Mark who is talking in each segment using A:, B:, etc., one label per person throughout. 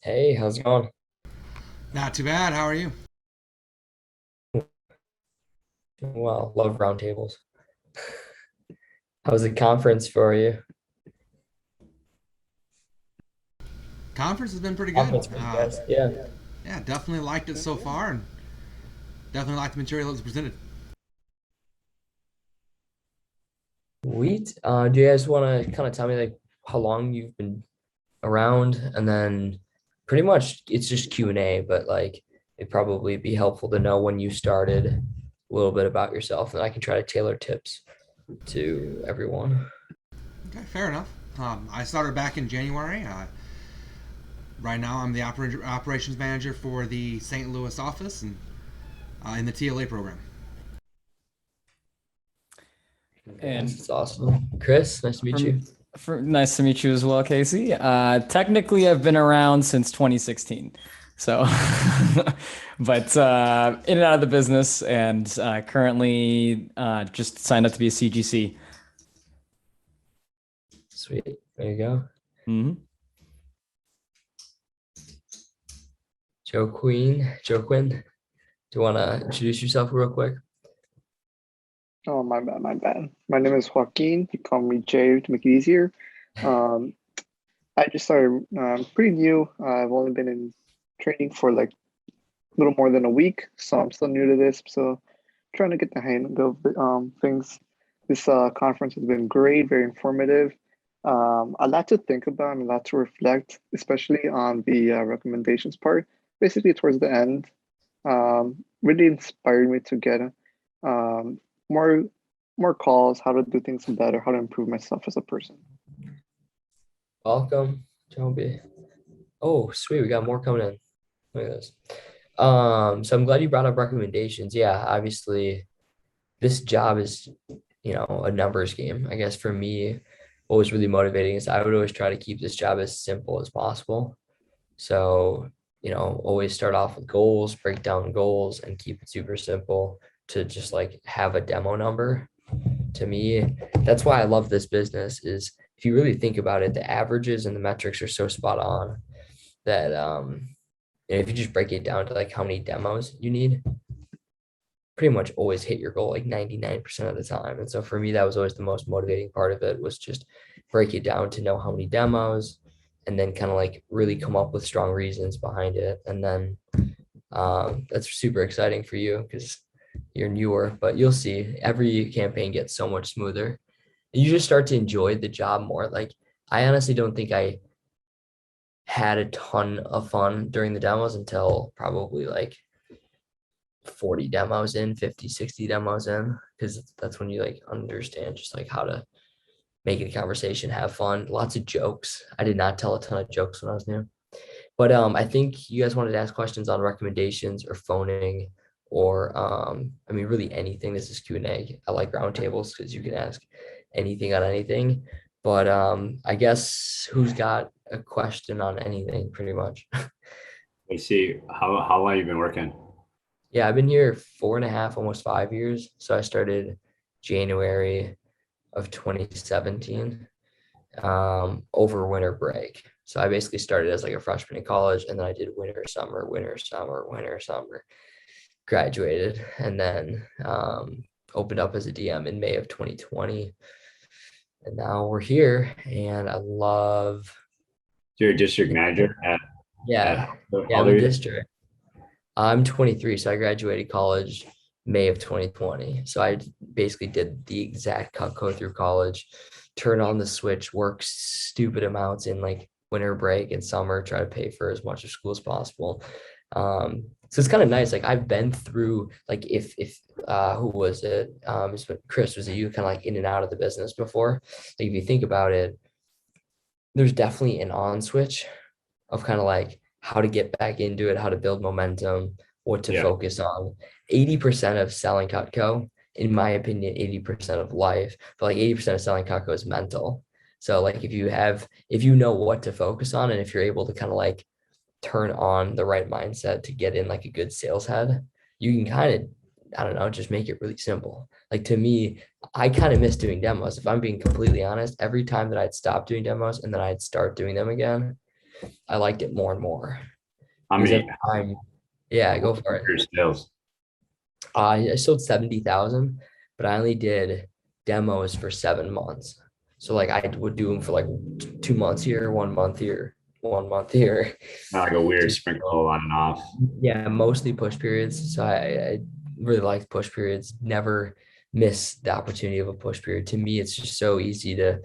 A: Hey, how's it going?
B: Not too bad. How are you?
A: Well, love roundtables. How's the conference for you?
B: Conference has been pretty good.
A: Conference for you guys. Yeah.
B: Yeah, definitely liked it so far, and definitely liked the material that was presented.
A: Sweet. Do you guys want to kind of tell me like how long you've been around, and then pretty much it's just Q&A, but like it'd probably be helpful to know when you started, a little bit about yourself, and I can try to tailor tips to everyone.
B: Okay, fair enough. I started back in January. Right now, I'm the operations manager for the St. Louis office and in the TLA program.
A: Congrats,
C: And
A: it's awesome. Chris, nice to meet
C: for,
A: you.
C: nice to meet you as well, Casey. Technically, I've been around since 2016. So, but in and out of the business, and currently just signed up to be a CGC.
A: Sweet. There you go.
C: Hmm.
A: Joe Quinn, do you want to introduce yourself real quick?
D: Oh, my bad, my bad. My name is Joaquin. You call me Jay to make it easier. Um, I just started pretty new. I've only been in training for like a little more than a week, so I'm still new to this. So trying to get the hang of things. This conference has been great, very informative. A lot to think about and a lot to reflect, especially on the recommendations part. Basically, towards the end, really inspired me to get um, more more calls, how to do things better, how to improve myself as a person.
A: Welcome, Joby. Oh, sweet. We got more coming in. Look at this. So I'm glad you brought up recommendations. Yeah, obviously this job is, a numbers game. I guess for me, what was really motivating is I would always try to keep this job as simple as possible. So, always start off with goals, break down goals, and keep it super simple to just like have a demo number. To me, that's why I love this business is if you really think about it, the averages and the metrics are so spot on that if you just break it down to like how many demos you need, pretty much always hit your goal like 99% of the time. And so for me, that was always the most motivating part of it was just break it down to know how many demos and then kind of like really come up with strong reasons behind it. And then that's super exciting for you because you're newer, but you'll see every campaign gets so much smoother. You just start to enjoy the job more. Like I honestly don't think I had a ton of fun during the demos until probably like 40 demos in, 50, 60 demos in, because that's when you like understand just like how to make a conversation, have fun, lots of jokes. I did not tell a ton of jokes when I was new. But I think you guys wanted to ask questions on recommendations or phoning or I mean really anything. This is Q&A. I like roundtables because you can ask anything on anything. But I guess who's got a question on anything pretty much.
E: KC, how long you been working?
A: Yeah, I've been here 4.5, almost 5 years. So I started January of 2017 over winter break. So I basically started as like a freshman in college and then I did winter, summer, winter, summer, graduated, and then opened up as a DM in May of 2020. And now we're here and I love,
E: You're a district manager at
A: yeah,
E: how
A: yeah, I'm
E: old
A: a
E: are you?
A: district. I'm 23, so I graduated college May of 2020. So I basically did the exact cut code through college, turn on the switch, work stupid amounts in like winter break and summer, try to pay for as much of school as possible. So it's kind of nice. Like I've been through like if who was it? It's Chris, was it you kind of like in and out of the business before? Like if you think about it, there's definitely an on switch of kind of like how to get back into it, how to build momentum, what to
E: Yeah,
A: focus on. 80% of selling Cutco, in my opinion, 80% of life, but like 80% of selling Cutco is mental. So like if you know what to focus on and if you're able to kind of like turn on the right mindset to get in like a good sales head, you can kind of, I don't know, just make it really simple. Like to me, I kind of miss doing demos. If I'm being completely honest, every time that I'd stop doing demos and then I'd start doing them again, I liked it more and more.
E: How
A: Because
E: many?
A: every time, yeah, go for it.
E: Your sales?
A: I sold 70,000, but I only did demos for 7 months. So like I would do them for like 2 months here, 1 month here, 1 month here.
E: Not like a weird sprinkle on and off.
A: Yeah, mostly push periods. So I really like push periods. Never miss the opportunity of a push period. To me, it's just so easy to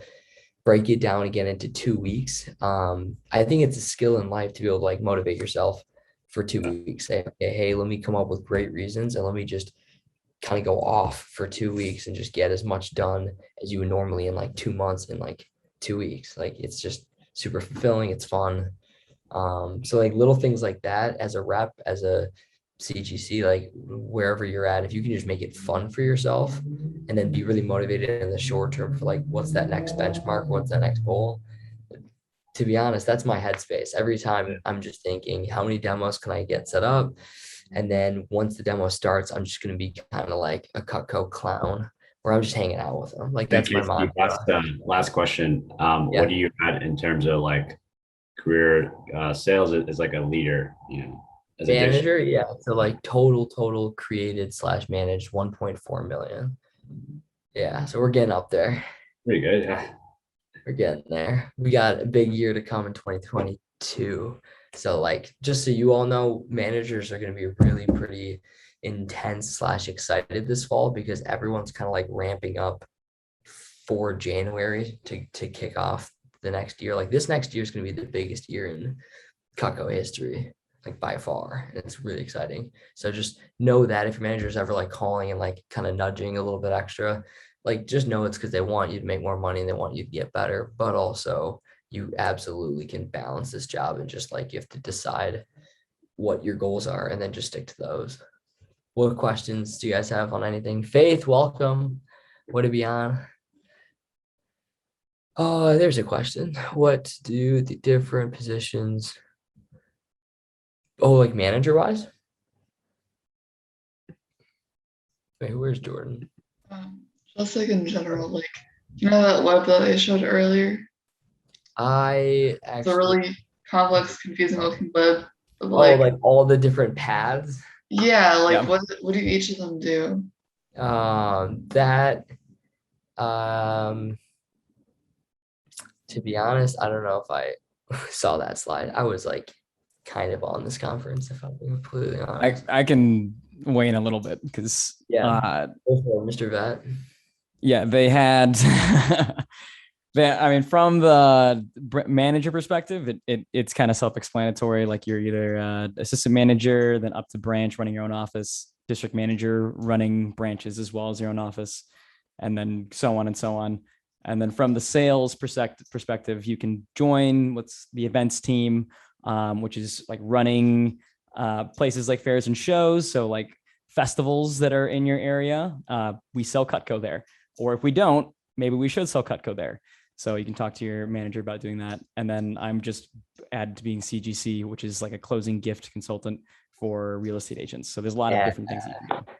A: break it down again into 2 weeks. I think it's a skill in life to be able to like motivate yourself for 2 weeks. Say, okay, hey, let me come up with great reasons and let me just kind of go off for 2 weeks and just get as much done as you would normally in like 2 months in like 2 weeks. Like it's just super fulfilling. It's fun. So like little things like that as a rep, as a CGC, like wherever you're at, if you can just make it fun for yourself and then be really motivated in the short term for like, what's that next benchmark? What's that next goal? To be honest, that's my headspace. Every time I'm just thinking, how many demos can I get set up? And then once the demo starts, I'm just going to be kind of like a Cutco clown where I'm just hanging out with them. Like that's my
E: Casey,
A: mantra.
E: last question.
A: Yeah.
E: What do you at in terms of like career sales is like a leader, as a dish?
A: Manager, yeah. So like total created slash managed 1.4 million. Yeah. So we're getting up there.
E: Pretty good. Yeah.
A: We're getting there. We got a big year to come in 2022. So like just so you all know, managers are going to be really pretty intense slash excited this fall because everyone's kind of like ramping up for January to kick off the next year. Like this next year is going to be the biggest year in Cutco history, like by far. And it's really exciting. So just know that if your manager is ever like calling and like kind of nudging a little bit extra, like just know it's because they want you to make more money and they want you to get better, but also you absolutely can balance this job and just like you have to decide what your goals are and then just stick to those. What questions do you guys have on anything? Faith, welcome. What to be on? Oh, there's a question. What do the different positions? Oh, like manager wise? Wait, where's Jordan?
F: Just like in general, like that web that I showed earlier?
A: I
F: It's a
A: actually
F: really complex, confusing looking web of
A: like all the different paths.
F: yeah, like
C: Yeah.
F: what do each of them do?
A: That to be honest, I don't know if I saw that slide. I was like kind of on this conference, if I'm being completely honest.
C: I can weigh in a little bit because
A: Go for it, Mr. Vet.
C: yeah, they had I mean, from the manager perspective, it's kind of self-explanatory. Like you're either assistant manager, then up to branch running your own office, district manager running branches as well as your own office, and then so on and so on. And then from the sales perspective, you can join what's the events team, which is like running places like fairs and shows. So like festivals that are in your area, we sell Cutco there. Or if we don't, maybe we should sell Cutco there. So you can talk to your manager about doing that. And then I'm just added to being CGC, which is like a closing gift consultant for real estate agents. So there's a lot of different things that you can do.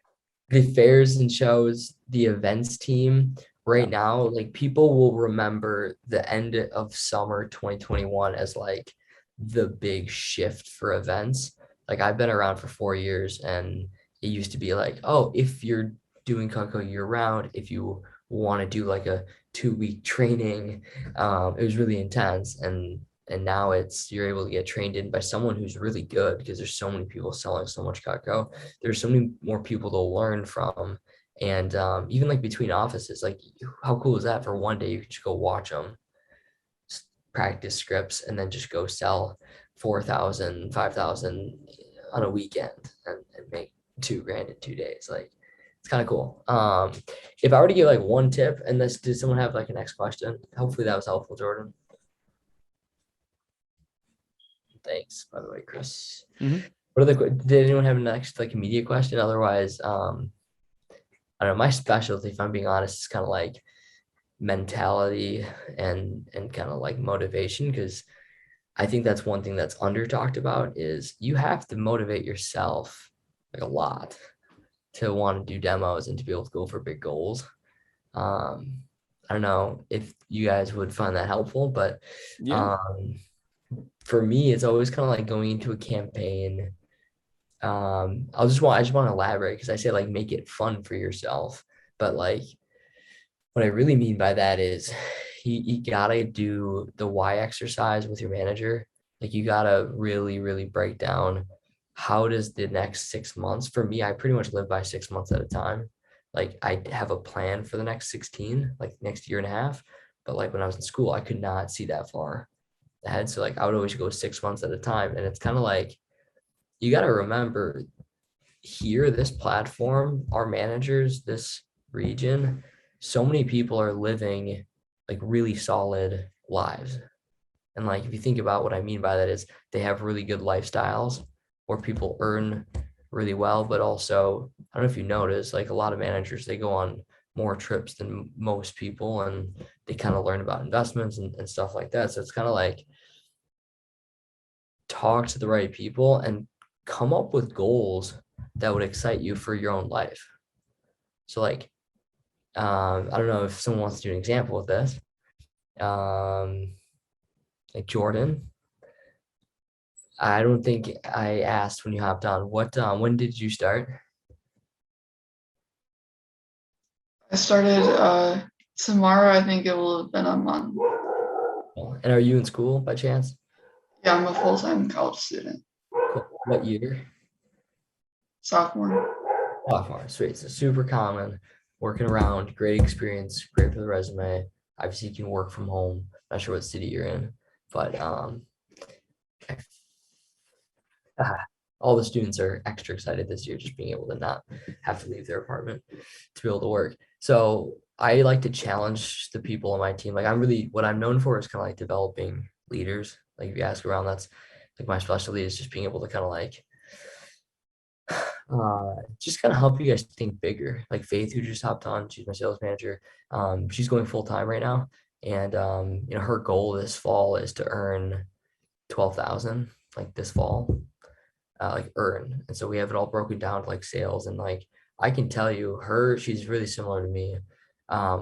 A: The fairs and shows, the events team right now, like people will remember the end of summer 2021 as like the big shift for events. Like I've been around for 4 years and it used to be like, oh, if you're doing Cutco year round, if you want to do like a 2-week training, it was really intense. And now you're able to get trained in by someone who's really good because there's so many people selling so much Cutco. There's so many more people to learn from. And even like between offices, like how cool is that for one day? You can just go watch them, practice scripts, and then just go sell 4,000, 5,000 on a weekend and make $2,000 in 2 days. Like it's kind of cool. If I were to give like one tip, and did someone have like a next question? Hopefully that was helpful, Jordan. Thanks, by the way, Chris. What are did anyone have a next like immediate question? Otherwise, I don't know. My specialty, if I'm being honest, is kind of like mentality and kind of like motivation, because I think that's one thing that's under talked about is you have to motivate yourself like a lot to want to do demos and to be able to go for big goals. I don't know if you guys would find that helpful, but for me, it's always kind of like going into a campaign. I just want to elaborate because I say like make it fun for yourself, but like what I really mean by that is you gotta do the why exercise with your manager. Like you gotta really, really break down how does the next 6 months, for me, I pretty much live by 6 months at a time. Like I have a plan for the next 16, like next year and a half. But like when I was in school, I could not see that far ahead. So like I would always go 6 months at a time. And it's kind of like you gotta remember here, this platform, our managers, this region, so many people are living like really solid lives. And like if you think about what I mean by that is they have really good lifestyles where people earn really well, but also I don't know if you notice, like a lot of managers, they go on more trips than most people and they kind of learn about investments and stuff like that. So it's kind of like talk to the right people and come up with goals that would excite you for your own life. So like, I don't know if someone wants to do an example of this. Like Jordan, I don't think I asked when you hopped on, when did you start?
F: I started tomorrow. I think it will have been a month.
A: And are you in school by chance?
F: Yeah, I'm a full-time college student.
A: Cool. What year?
F: Sophomore.
A: Sophomore. Sweet. So super common, working around, great experience, great for the resume. Obviously you can work from home. Not sure what city you're in, but all the students are extra excited this year, just being able to not have to leave their apartment to be able to work. So I like to challenge the people on my team. Like what I'm known for is kind of like developing leaders. Like if you ask around, that's like my specialty is just being able to kind of like just kind of help you guys think bigger. Like Faith, who just hopped on, she's my sales manager. She's going full time right now, and her goal this fall is to earn 12,000 like this fall, like earn. And so we have it all broken down to like sales and like I can tell you, she's really similar to me.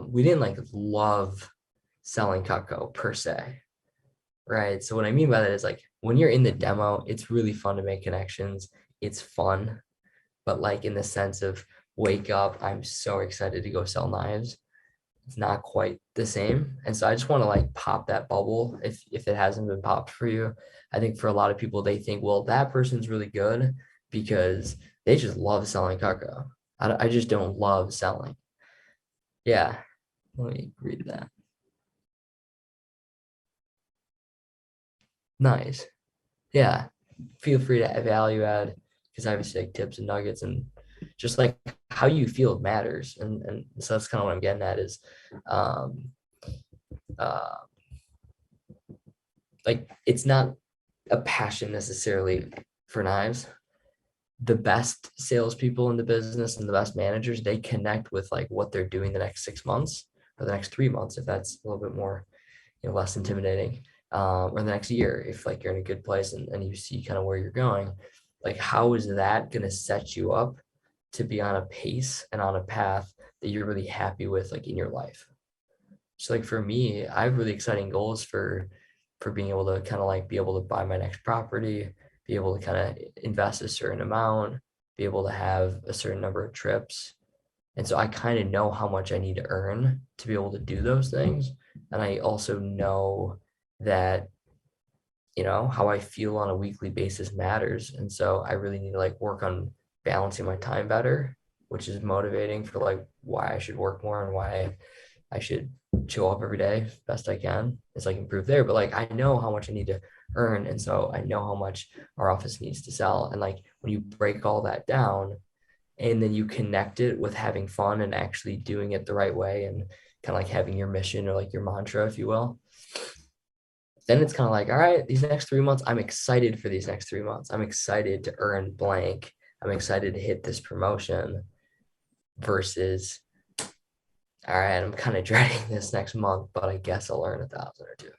A: We didn't like love selling Cutco per se, right? So what I mean by that is like when you're in the demo, it's really fun to make connections. It's fun, but like in the sense of wake up, I'm so excited to go sell knives. It's not quite the same. And so I just want to like pop that bubble if it hasn't been popped for you. I think for a lot of people, they think, well, that person's really good because they just love selling Cutco. I just don't love selling. Yeah, let me read that. Nice. Yeah, feel free to value add because obviously like tips and nuggets and just like how you feel matters. And so that's kind of what I'm getting at is like it's not a passion necessarily for knives. The best salespeople in the business and the best managers, they connect with like what they're doing the next 6 months or the next 3 months, if that's a little bit more, less intimidating, or the next year, if like you're in a good place and you see kind of where you're going, like how is that going to set you up to be on a pace and on a path that you're really happy with, like in your life? So like for me, I have really exciting goals for being able to kind of like be able to buy my next property, be able to kind of invest a certain amount, be able to have a certain number of trips. And so I kind of know how much I need to earn to be able to do those things. And I also know that, how I feel on a weekly basis matters. And so I really need to like work on balancing my time better, which is motivating for like why I should work more and why I should show up every day best I can. It's like improve there, but like I know how much I need to earn, and so I know how much our office needs to sell. And like when you break all that down, and then you connect it with having fun and actually doing it the right way, and kind of like having your mission or like your mantra, if you will, then it's kind of like, all right, these next 3 months, I'm excited for these next 3 months. I'm excited to earn blank. I'm excited to hit this promotion versus all right, I'm kind of dreading this next month, but I guess I'll earn 1,000 or two.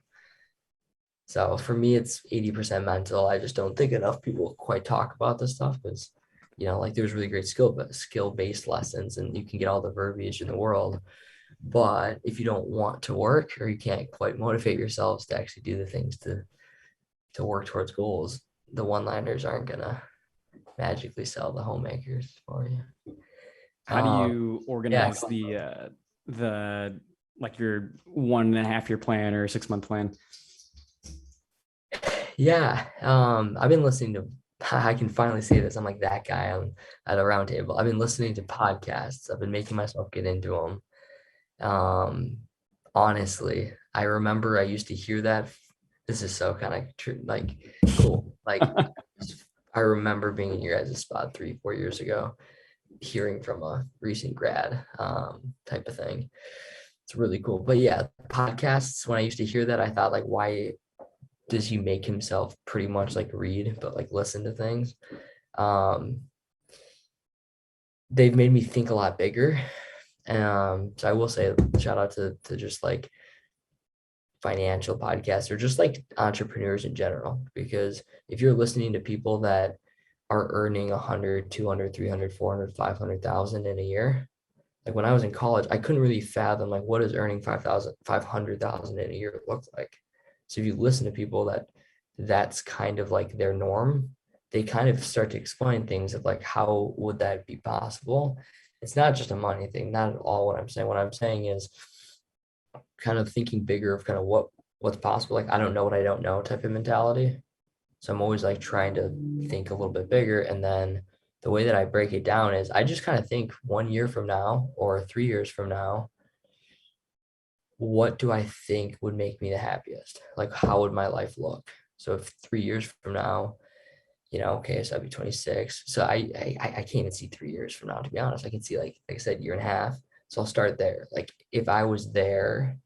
A: So for me, it's 80% mental. I just don't think enough people quite talk about this stuff because, like there's really great skill-based lessons and you can get all the verbiage in the world. But if you don't want to work or you can't quite motivate yourselves to actually do the things to to work towards goals. The one-liners aren't gonna magically sell the homemakers for you.
C: How do you organize
A: yeah.
C: the like your 1.5 year plan or 6 month plan?
A: Yeah, I've been listening to. I can finally say this. I'm like that guy on at a round table. I've been listening to podcasts. I've been making myself get into them. Honestly, I remember I used to hear that. This is so kind of true, like cool. Like I remember being in your guys' spot 3-4 years ago, hearing from a recent grad type of thing. It's really cool. But yeah, podcasts, when I used to hear that, I thought like, why does he make himself pretty much like read, but like listen to things? Um, they've made me think a lot bigger. So I will say shout out to just like financial podcasts or just like entrepreneurs in general, because if you're listening to people that are earning 100, 200, 300, 400, 500,000 in a year, like when I was in college, I couldn't really fathom like what does earning 5,000, 500,000 in a year look like. So if you listen to people that's kind of like their norm, they kind of start to explain things of like, how would that be possible? It's not just a money thing, not at all what I'm saying. What I'm saying is kind of thinking bigger of kind of what's possible. Like, I don't know what I don't know type of mentality. So I'm always like trying to think a little bit bigger. And then the way that I break it down is I just kind of think 1 year from now or 3 years from now, what do I think would make me the happiest? Like, how would my life look? So if 3 years from now, okay, so I'd be 26. So I can't even see 3 years from now, to be honest. I can see like I said, year and a half. So I'll start there. Like if I was there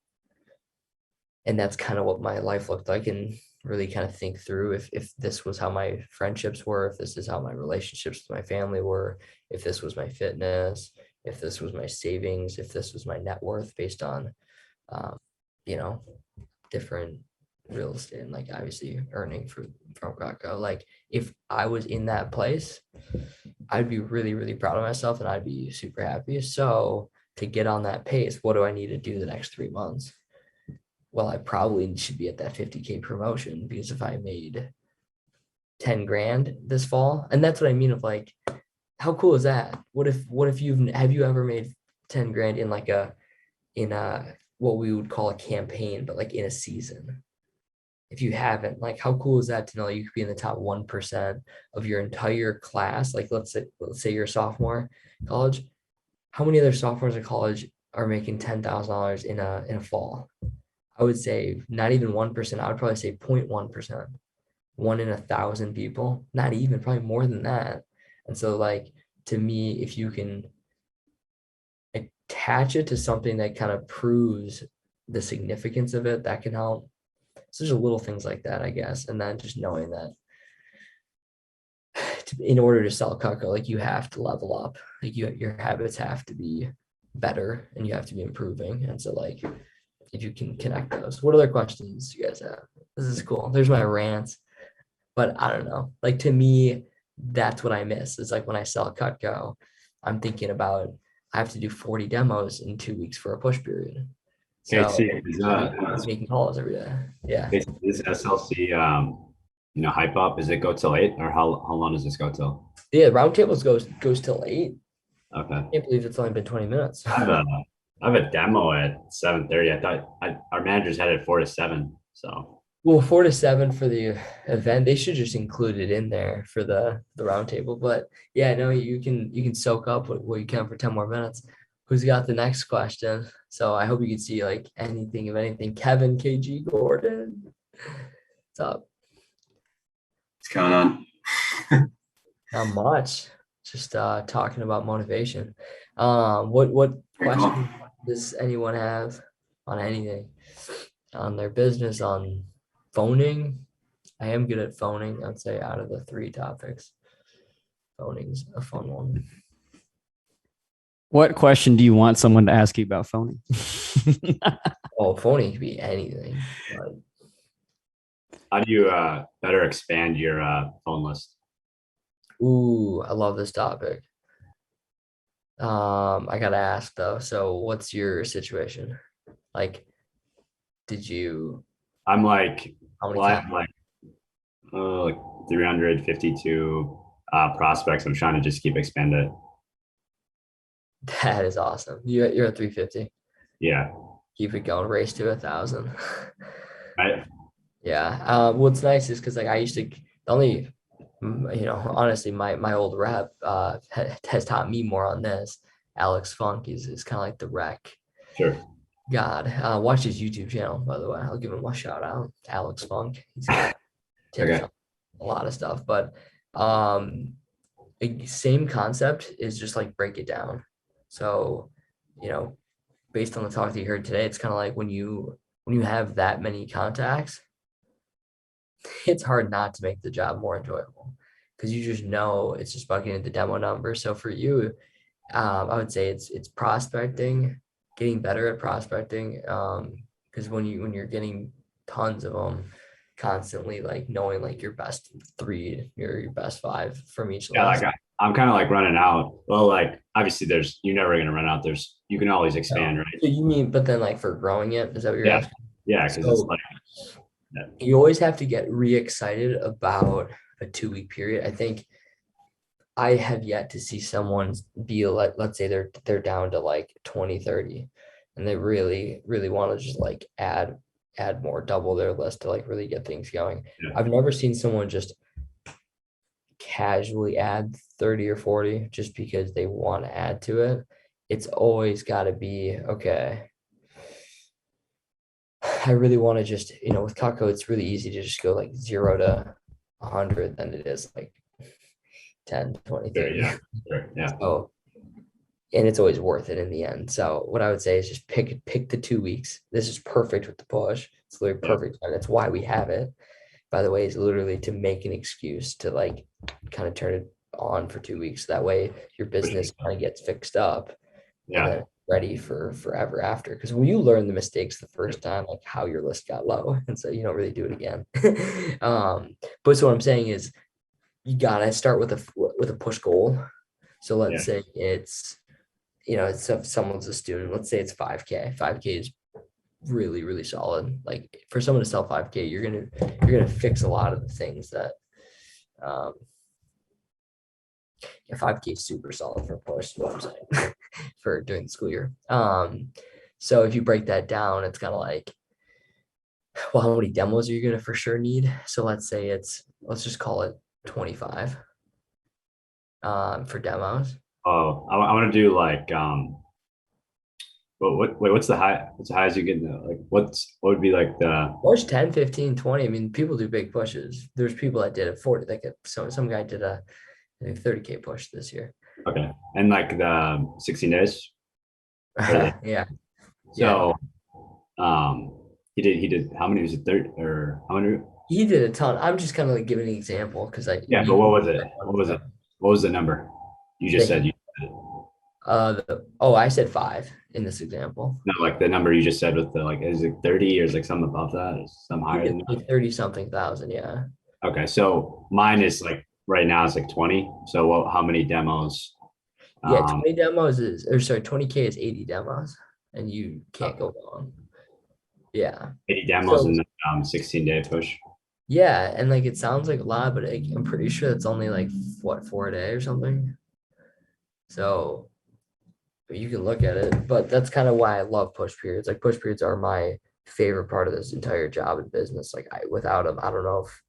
A: and that's kind of what my life looked like, and really kind of think through if this was how my friendships were, if this is how my relationships with my family were, if this was my fitness, if this was my savings, if this was my net worth based on um, you know different real estate and like obviously earning from Greco. Like if I was in that place, I'd be really, really proud of myself and I'd be super happy. So to get on that pace, what do I need to do the next 3 months? Well, I probably should be at that 50K promotion, because if I made 10 grand this fall, and that's what I mean of like, how cool is that? What if have you ever made 10 grand in like in a what we would call a campaign, but like in a season? If you haven't, like how cool is that to know you could be in the top 1% of your entire class? Like let's say you're a sophomore in college. How many other sophomores in college are making $10,000 in a fall? I would say not even 1%. I would probably say 0.1%, 1 in 1,000 people, not even, probably more than that. And so like, to me, if you can attach it to something that kind of proves the significance of it, that can help. So there's little things like that, I guess. And then just knowing that in order to sell Cutco, like you have to level up, like your habits have to be better and you have to be improving. And so like, if you can connect those, what other questions you guys have? This is cool. There's my rant, but I don't know. Like to me, that's what I miss. It's like when I sell Cutco, I'm thinking about I have to do 40 demos in 2 weeks for a push period. So
E: KC,
A: making calls every day. Yeah.
E: this SLC hype up, does it go till 8 or how long does this go till?
A: Yeah, roundtables goes till 8.
E: Okay.
A: I can't believe it's only been 20 minutes.
E: I have a demo at 7:30. I thought our managers had it 4 to 7. So
A: Well, 4 to 7 for the event. They should just include it in there for the roundtable. But yeah, no, you can soak up what you can for 10 more minutes. Who's got the next question? So I hope you can see like anything of anything. Kevin, KG, Gordon. What's up?
G: What's going on?
A: Not much. Just talking about motivation. What
G: Very cool.
A: question does anyone have on anything? On their business, on phoning? I am good at phoning. I'd say out of the 3 topics, phoning's a fun one.
C: What question do you want someone to ask you about phoning?
A: Oh, phoning could be anything. But
E: how do you better expand your phone list?
A: ooh, I love this topic. I gotta ask though. So, what's your situation? Like, did you?
E: I'm like,
A: How many
E: well, I
A: times?
E: have like like 352 prospects. I'm trying to just keep expanding it.
A: That is awesome. You're at 350.
E: Yeah.
A: Keep it going. Race to 1,000.
E: Right.
A: Yeah. What's nice is because like I used to the only honestly my old rep has taught me more on this. Alex Funk is kind of like the rec
E: Sure.
A: god. Watch his YouTube channel, by the way. I'll give him a shout out. Alex Funk. He's got tips
E: Okay.
A: on a lot of stuff, but same concept is just like break it down. So, based on the talk that you heard today, it's kind of like when you have that many contacts, it's hard not to make the job more enjoyable because you just know it's just about getting the demo number. So for you, I would say it's prospecting, getting better at prospecting. Because when you're getting tons of them constantly, like knowing like your best 3, your best 5 from each
E: Yeah,
A: list.
E: like I'm kind of like running out. Well, like obviously you're never gonna run out. You can always expand, right?
A: So you mean, but then like for growing it, is that what you're
E: Yeah.
A: asking?
E: Yeah, because it's like
A: You always have to get re-excited about a 2-week period. I think I have yet to see someone be like, let's say they're down to like 20, 30, and they really, really want to just like add more, double their list to like really get things going.
E: Yeah.
A: I've never seen someone just casually add 30 or 40 just because they want to add to it. It's always got to be, okay, I really want to just, with Kako, it's really easy to just go like 0 to 100 than it is like 10, 20, 30.
E: yeah, sure, yeah.
A: So, and it's always worth it in the end. So what I would say is just pick the 2 weeks. This is perfect with the push. It's literally perfect. And that's why we have it. By the way, is literally to make an excuse to like kind of turn it on for 2 weeks. That way your business kind of gets fixed up.
E: Yeah.
A: And then ready for forever after. Because when you learn the mistakes the first time, like how your list got low, and so you don't really do it again. But so what I'm saying is you gotta start with a push goal. So let's say it's it's if someone's a student, let's say it's 5K. 5K is really, really solid. Like for someone to sell 5K, you're gonna fix a lot of the things that 5K is super solid for push, is what I'm saying, for during the school year. So if you break that down, it's kind of like, well, how many demos are you gonna for sure need? So let's say let's just call it 25 for demos.
E: Oh, I want to do like what's the highest you get? Like what would be like the
A: push 10, 15, 20? I mean, people do big pushes. There's people that did it 40. Like some guy did a I think 30K push this year.
E: Okay, and like the 16 days.
A: Yeah.
E: So, he did how many? Was it 30 or how many?
A: He did a ton. I'm just kind of like giving an example because
E: But what was it? What was the number? You just said you.
A: I said 5 in this example.
E: No, like the number you just said with the like, is it 30 or is like something above that? Is some higher than that?
A: 30 something thousand. Yeah.
E: Okay, so mine is like right now it's like 20. So how many demos?
A: Yeah, 20 demos 20K is 80 demos, and you can't go wrong. Yeah.
E: 80 demos and then 16-day push.
A: Yeah, and like it sounds like a lot, but I'm pretty sure it's only like 4 a day or something. So you can look at it, but that's kind of why I love push periods. Like push periods are my favorite part of this entire job and business. Like without them, I don't know if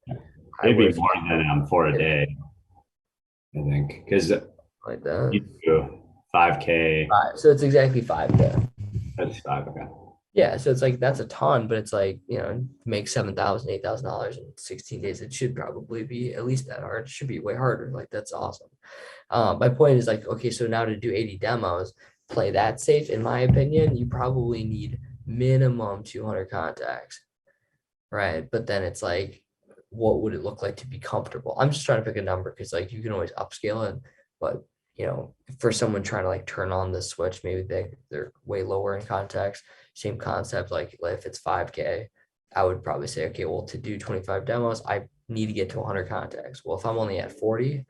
E: it'd be more than 4 a day, I think, because
A: like that.
E: You do 5K.
A: 5. So it's exactly 5 there.
E: That's 5. Okay.
A: Yeah, so it's like that's a ton, but it's like make $7,000, $8,000 in 16 days. It should probably be at least that hard. It should be way harder. Like that's awesome. My point is like, okay, so now to do 80 demos, play that safe. In my opinion, you probably need minimum 200 contacts, right? But then it's like, what would it look like to be comfortable? I'm just trying to pick a number because like you can always upscale it, but for someone trying to like turn on the switch, maybe they're way lower in contacts. Same concept, like if it's 5K, I would probably say, okay, well, to do 25 demos, I need to get to 100 contacts. Well, if I'm only at 40,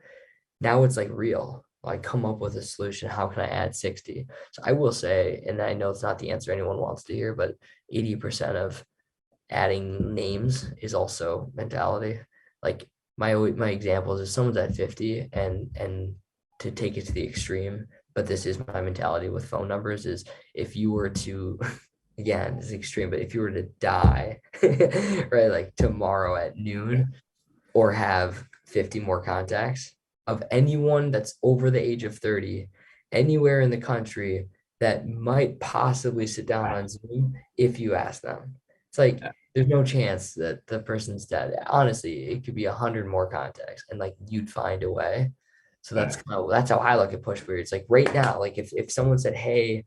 A: now it's like real. Like come up with a solution. How can I add 60? So I will say, and I know it's not the answer anyone wants to hear, but 80% of adding names is also mentality. like my examples is someone's at 50 and to take it to the extreme, but this is my mentality with phone numbers is if you were to again, this is extreme, but if you were to die, right, like tomorrow at noon or have 50 more contacts of anyone that's over the age of 30, anywhere in the country that might possibly sit down on Zoom if you ask them. It's like there's no chance that the person's dead. Honestly, it could be 100 more contacts and like you'd find a way. So that's how I look at push periods. Like right now, like if someone said, hey,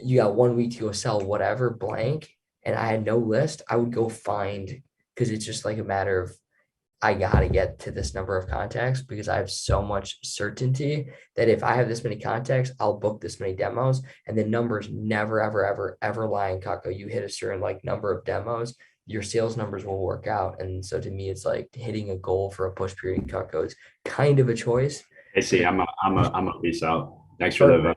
A: you got 1 week to go sell whatever blank, and I had no list, I would go find because it's just like a matter of I gotta get to this number of contacts because I have so much certainty that if I have this many contacts, I'll book this many demos, and the numbers never, ever, ever, ever lie in Cutco. You hit a certain like number of demos, your sales numbers will work out. And so to me, it's like hitting a goal for a push period in Cutco is kind of a choice.
E: KC, I'm a peace out. Thanks for the.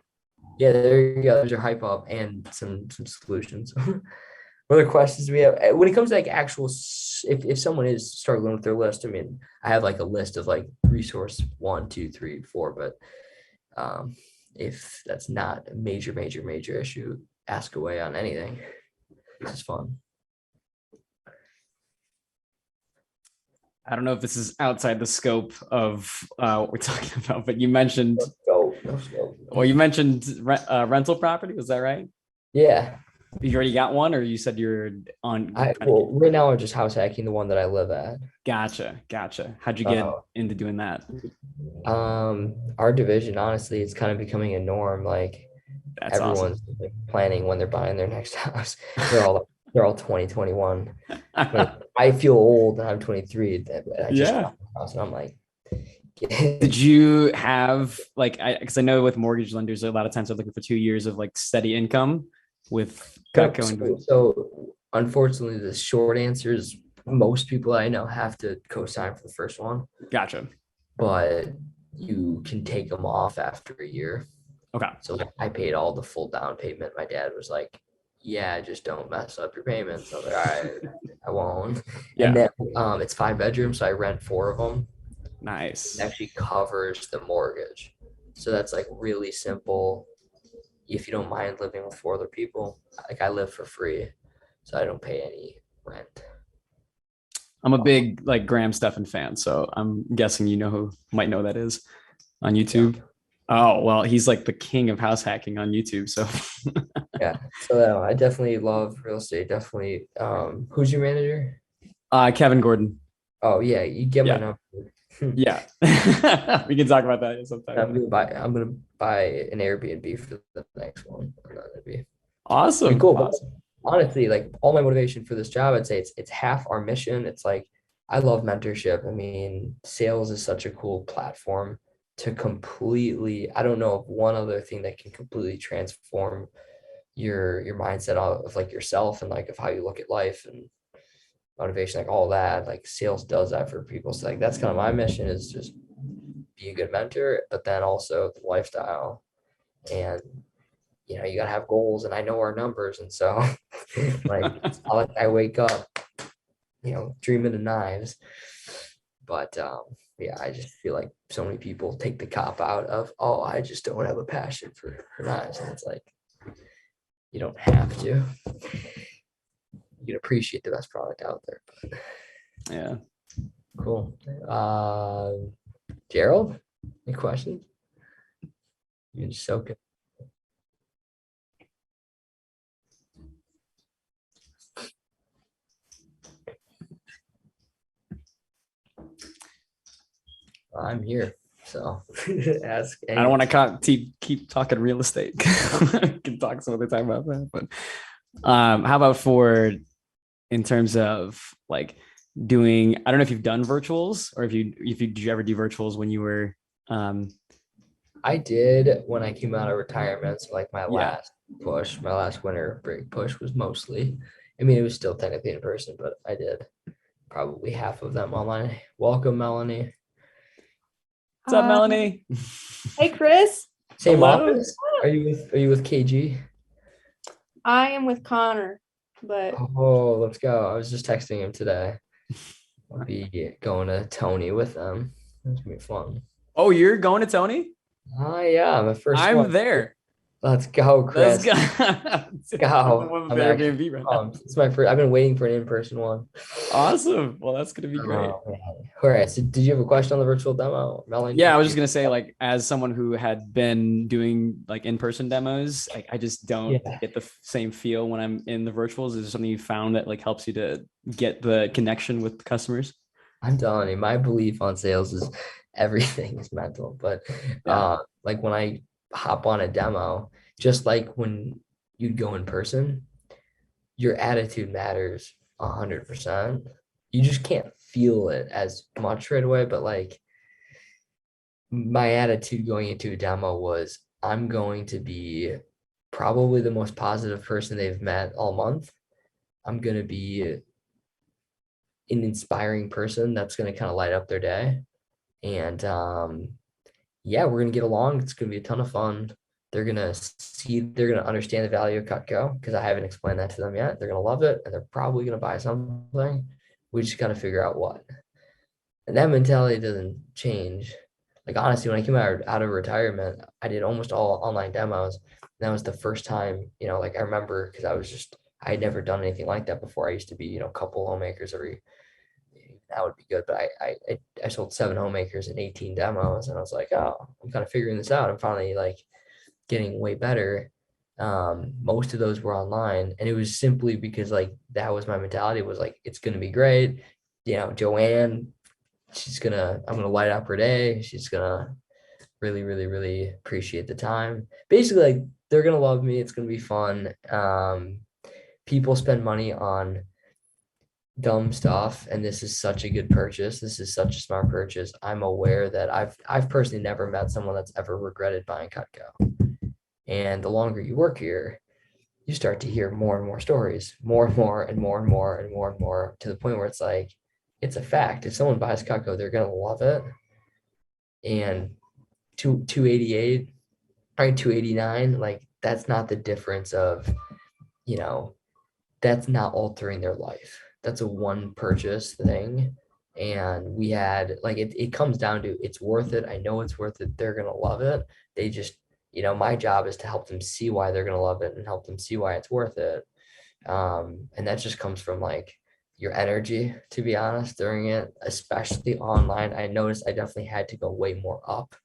A: Yeah, there you go. There's your hype up and some solutions. What other questions do we have? When it comes to like actual, if someone is struggling with their list, I mean, I have like a list of like resource 1, 2, 3, 4, but if that's not a major issue, ask away on anything. This is fun.
C: I don't know if this is outside the scope of what we're talking about, but you mentioned, well, you mentioned rental property. Was that right?
A: Yeah.
C: You already got one, or you said you're on?
A: Well, right now I'm just house hacking the one that I live at.
C: Gotcha. How'd you get into doing that?
A: Our division, honestly, it's kind of becoming a norm. Like
C: That's
A: everyone's
C: awesome.
A: planning when they're buying their next house. They're all 2021. I feel old and I'm 23. I just bought a house and I'm like,
C: did you have like, because I know with mortgage lenders, a lot of times they're looking for 2 years of like steady income with Cutco.
A: So unfortunately, the short answer is most people I know have to co-sign for the first one.
C: Gotcha.
A: But you can take them off after a year.
C: Okay.
A: So I paid all the full down payment. My dad was like, yeah, just don't mess up your payments. I was like, all right, I won't.
C: Yeah.
A: And then it's 5 bedrooms, so I rent 4 of them.
C: Nice.
A: It actually covers the mortgage. So that's like really simple. If you don't mind living with 4 other people, like I live for free, so I don't pay any rent.
C: I'm a big like Graham Stephan fan, so I'm guessing you know who might know that is on YouTube. Yeah. Oh, well, he's like the king of house hacking on YouTube. So
A: yeah, so I definitely love real estate. Definitely. Who's your manager?
C: Kevin Gordon.
A: Oh yeah, you get my number.
C: Yeah, we can talk about that sometime.
A: I'm gonna buy an Airbnb for the next one. That'd be
C: awesome.
A: Cool. Awesome. Honestly, like all my motivation for this job, I'd say it's half our mission. It's like I love mentorship. I mean, sales is such a cool platform to completely. I don't know of one other thing that can completely transform your mindset of like yourself and like of how you look at life and motivation, like all that. Like sales does that for people. So like that's kind of my mission is just be a good mentor, but then also the lifestyle and you know, you gotta have goals and I know our numbers. And so like I wake up, you know, dreaming of knives. But yeah, I just feel like so many people take the cop out of, oh, I just don't have a passion for knives. And it's like, you don't have to. You can appreciate the best product out there. But
C: yeah.
A: Cool. Gerald, any questions? You're just so good. I'm here, so ask.
C: I don't want to keep talking real estate. We can talk some other time about that. But how about for in terms of like doing? I don't know if you've done virtuals or if you did you ever do virtuals when you were?
A: I did when I came out of retirement. So like my last winter break push was mostly. I mean, it was still technically in person, but I did probably half of them online. Welcome, Melanie.
C: What's up, Melanie?
H: Hey, Chris.
A: Same office. Are you with KG?
H: I am with Connor, but
A: oh, let's go. I was just texting him today. I'll be going to Tony with them. It's gonna be fun.
C: Oh, you're going to Tony?
A: Oh yeah, my first
C: I'm
A: one.
C: there.
A: Let's go,
C: Let's
A: Chris.
C: go.
A: Go.
C: With
A: I'm
C: the
A: actually
C: Airbnb right now.
A: pumped. It's my first. I've been waiting for an in-person one.
C: Awesome. Well, that's gonna be great.
A: Oh, man. All right. So, did you have a question on the virtual demo, Melanie?
C: Yeah, I was just gonna say, like, as someone who had been doing like in-person demos, I just don't
A: Yeah.
C: get the same feel when I'm in the virtuals. Is there something you found that like helps you to get the connection with customers?
A: I'm telling you, my belief on sales is everything is mental. But
C: Yeah.
A: like when I hop on a demo, just like when you'd go in person, your attitude matters 100%. You just can't feel it as much right away. But like my attitude going into a demo was, I'm going to be probably the most positive person they've met all month. I'm going to be an inspiring person that's going to kind of light up their day. And yeah, we're going to get along. It's going to be a ton of fun. They're going to understand the value of Cutco because I haven't explained that to them yet. They're going to love it and they're probably going to buy something. We just got to figure out what. And that mentality doesn't change. Like honestly, when I came out of retirement, I did almost all online demos. That was the first time, like I remember because I had never done anything like that before. I used to be, a couple homemakers every, that would be good. But I sold 7 homemakers and 18 demos, and I was like, oh, I'm kind of figuring this out. I'm finally like getting way better. Most of those were online, and it was simply because like that was my mentality, was like it's gonna be great. Joanne, I'm gonna light up her day. She's gonna really, really, really appreciate the time. Basically, like they're gonna love me. It's gonna be fun. People spend money on dumb stuff, and this is such a good purchase. This is such a smart purchase. I'm aware that I've personally never met someone that's ever regretted buying Cutco. And the longer you work here, you start to hear more and more stories, more and more and more and more and more and more, to the point where it's like, it's a fact. If someone buys Cutco, they're gonna love it. And 288, right, 289, like that's not the difference of, you know, that's not altering their life. That's a one purchase thing. And we had like it comes down to, it's worth it. I know it's worth it. They're gonna love it. They just, my job is to help them see why they're gonna love it and help them see why it's worth it. And that just comes from like your energy, to be honest, during it, especially online. I noticed I definitely had to go way more up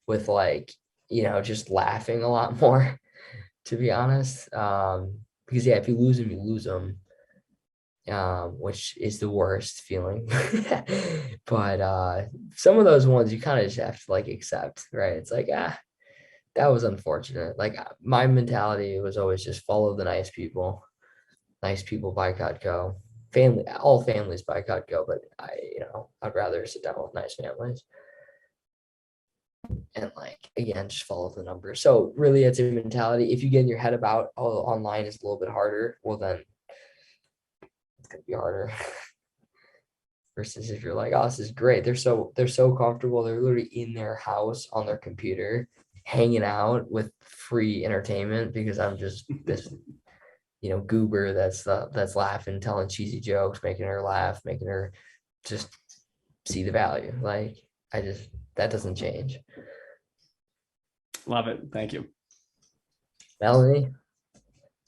A: with like, just laughing a lot more, to be honest. Because yeah, if you lose them, you lose them, which is the worst feeling. But some of those ones you kind of just have to like accept, right? It's like, that was unfortunate. Like my mentality was always just follow the nice people. Nice people buy Cutco. Family, all families buy Cutco, but I'd rather sit down with nice families. And like again, just follow the numbers. So really, it's a mentality. If you get in your head about, oh, online is a little bit harder, well then it's gonna be harder. Versus if you're like, oh, this is great. They're so comfortable. They're literally in their house on their computer, hanging out with free entertainment because I'm just this, goober that's laughing, telling cheesy jokes, making her laugh, making her just see the value. Like that doesn't change.
C: Love it. Thank you.
A: Melanie,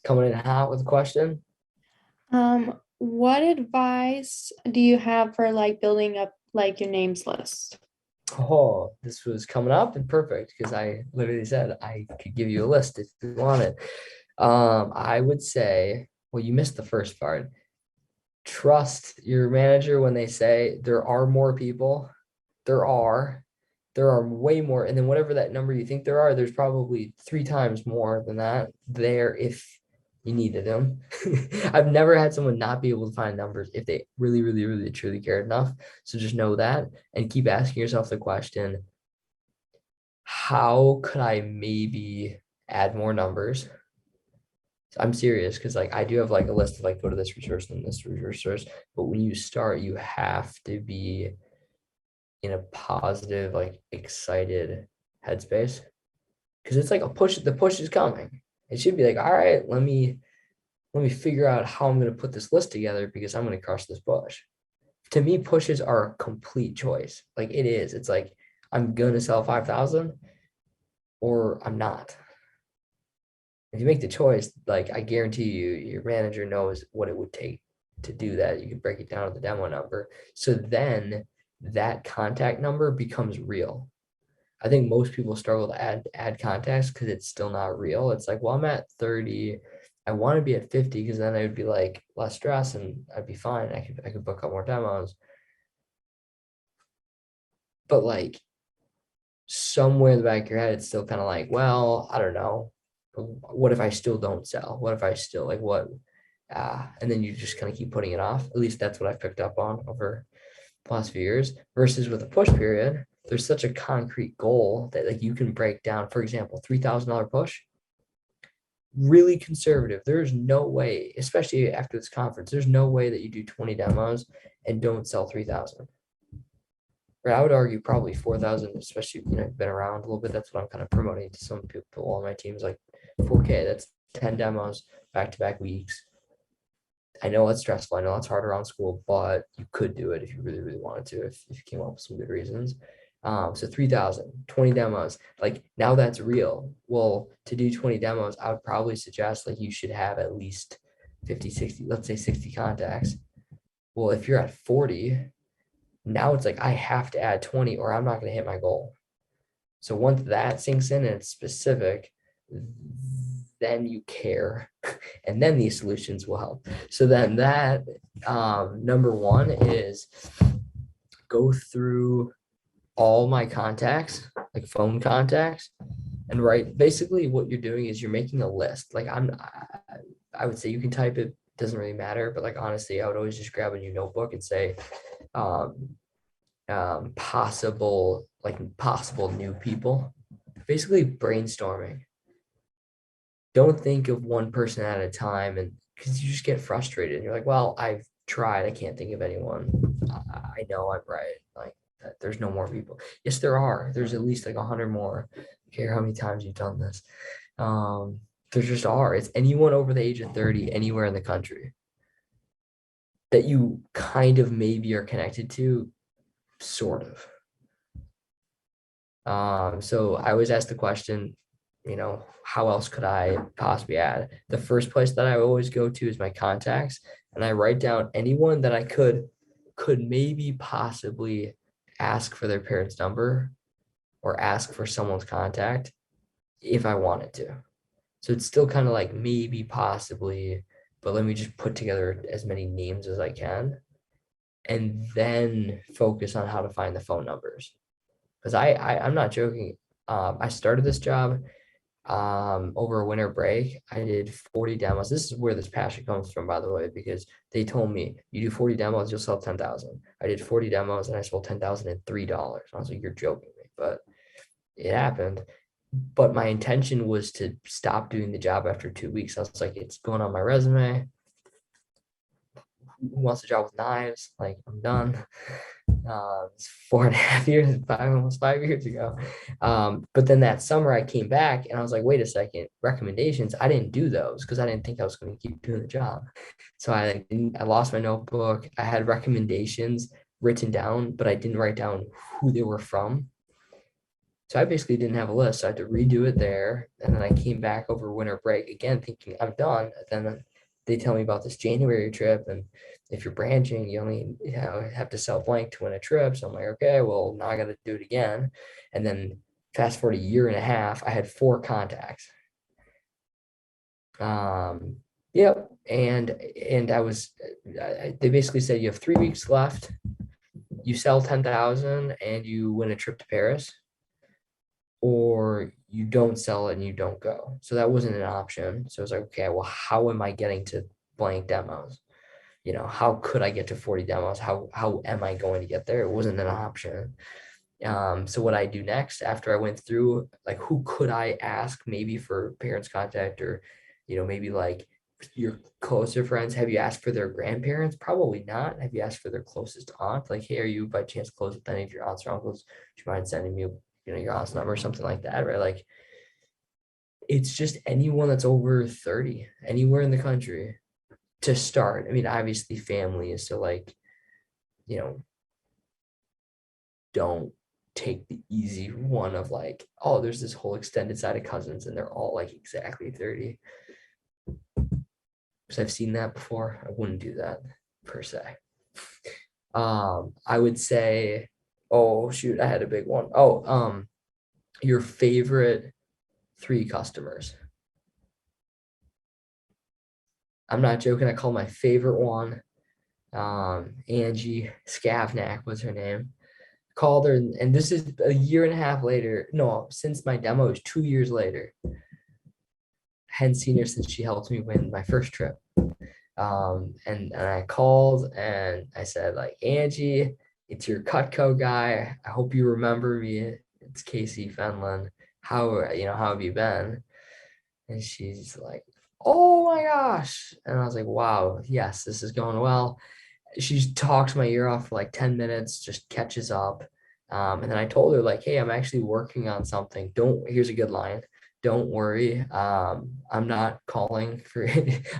A: coming in hot with a question.
H: What advice do you have for like building up like your names list?
A: Oh, this was coming up and perfect because I literally said I could give you a list if you wanted. I would say, well, you missed the first part. Trust your manager when they say there are more people. There are way more. And then whatever that number you think there are, there's probably 3 times more than that there if you needed them. I've never had someone not be able to find numbers if they really, really, really, truly cared enough. So just know that and keep asking yourself the question, how could I maybe add more numbers? I'm serious because like I do have like a list of like go to this resource and this resource, but when you start, you have to be in a positive, like excited headspace because it's like the push is coming. It should be like, all right, let me figure out how I'm going to put this list together because I'm going to crush this push. to me, pushes are a complete choice. Like it is. It's like I'm gonna sell 5,000 or I'm not. If you make the choice, like I guarantee you, your manager knows what it would take to do that. You can break it down to the demo number. So then that contact number becomes real. I think most people struggle to add contacts because it's still not real. It's like, well, I'm at 30. I want to be at 50 because then I would be like less stress and I'd be fine. I could book up more demos. But like somewhere in the back of your head, it's still kind of like, well, I don't know. What if I still don't sell? What if I still like what? And then you just kind of keep putting it off. At least that's what I've picked up on over the last few years. Versus with a push period, there's such a concrete goal that like you can break down. For example, $3,000 push, really conservative. There's no way, especially after this conference, there's no way that you do 20 demos and don't sell 3,000. Right, I would argue probably 4,000, especially been around a little bit. That's what I'm kind of promoting to some people on my teams, like 4K. That's 10 demos back-to-back weeks. I know it's stressful. I know it's hard around school, but you could do it if you really, really wanted to, if you came up with some good reasons. So 3,000, 20 demos, like now that's real. Well, to do 20 demos, I would probably suggest like you should have at least 50, 60, let's say 60 contacts. Well, if you're at 40, now it's like I have to add 20 or I'm not going to hit my goal. So once that sinks in and it's specific, then you care and then these solutions will help. So then that number one is go through all my contacts, like phone contacts, and write. Basically what you're doing is you're making a list. Like I would say you can type it, doesn't really matter, but like honestly, I would always just grab a new notebook and say possible new people, basically brainstorming. Don't think of one person at a time, and because you just get frustrated and you're like, well, I've tried, I can't think of anyone. I know I'm right, like there's no more people. Yes, there's at least like 100 more. I don't care how many times you've done this. There just are. It's anyone over the age of 30 anywhere in the country that you kind of maybe are connected to, sort of. So I always ask the question, how else could I possibly add? The first place that I always go to is my contacts, and I write down anyone that I could maybe possibly ask for their parents' number or ask for someone's contact if I wanted to. So it's still kind of like maybe possibly, but let me just put together as many names as I can and then focus on how to find the phone numbers. Because I'm not joking. I started this job over a winter break. I did 40 demos. This is where this passion comes from, by the way, because they told me you do 40 demos, you'll sell 10,000. I did 40 demos and I sold 10,000 at $3. I was like, you're joking me, but it happened. But my intention was to stop doing the job after 2 weeks. I was like, it's going on my resume. Who wants a job with knives? Like, I'm done. It's 4.5 years, almost 5 years ago. But then that summer I came back and I was like, wait a second, recommendations. I didn't do those because I didn't think I was going to keep doing the job. So I lost my notebook. I had recommendations written down, but I didn't write down who they were from. So I basically didn't have a list. So I had to redo it there. And then I came back over winter break again, thinking I'm done. And then they tell me about this January trip. And if you're branching, you only have to sell blank to win a trip. So I'm like, okay, well, now I got to do it again. And then fast forward a year and a half, I had 4 contacts. Yep. And they basically said you have 3 weeks left. You sell 10,000 and you win a trip to Paris, or you don't sell it and you don't go. So that wasn't an option. So I was like, okay, well, how am I getting to blank demos? How could I get to 40 demos? How am I going to get there? It wasn't an option. So what I do next after I went through, like, who could I ask maybe for parents' contact, or, maybe like your closer friends? Have you asked for their grandparents? Probably not. Have you asked for their closest aunt? Like, hey, are you by chance close with any of your aunts or uncles? Do you mind sending me your aunt's number or something like that, right? Like, it's just anyone that's over 30, anywhere in the country to start. I mean, obviously family is to like you know, don't take the easy one of like, oh, there's this whole extended side of cousins and they're all like exactly 30. Because I've seen that before. I wouldn't do that per se. I would say, oh shoot, I had a big one. Oh, your favorite 3 customers. I'm not joking. I call my favorite one, Angie Skavnak was her name. Called her, and this is a year and a half later. No, since my demo is 2 years later. Hadn't seen her since she helped me win my first trip. And I called and I said, like, Angie, it's your Cutco guy. I hope you remember me. It's KC Fenelon. How have you been? And she's like, oh my gosh. And I was like, wow, yes, this is going well. She talks my ear off for like 10 minutes, just catches up. And then I told her, like, hey, I'm actually working on something. Here's a good line. Don't worry. I'm not calling